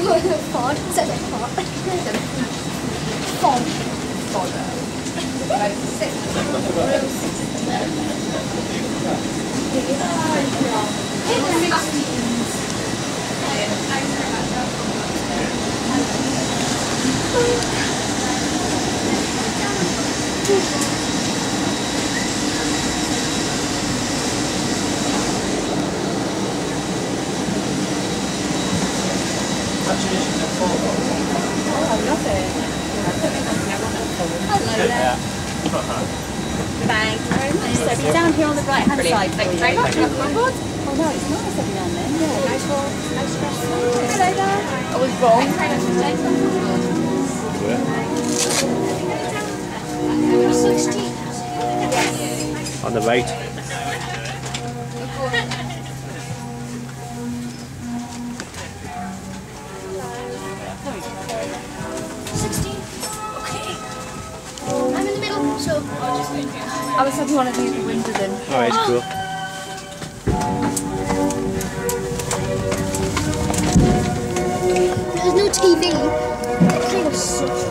Fod. Says it fod. Fod. Fodder. Like six. Hello there. Thank you very much. So be down here on the right hand side. Thank you very much. Oh no, it's nice every now and then. Yeah. Nice rest. Hello there. I was wrong. On the right. I'm in the middle, so I was talking one of these windows in. Alright, cool. there's no TV. That kind of sucks.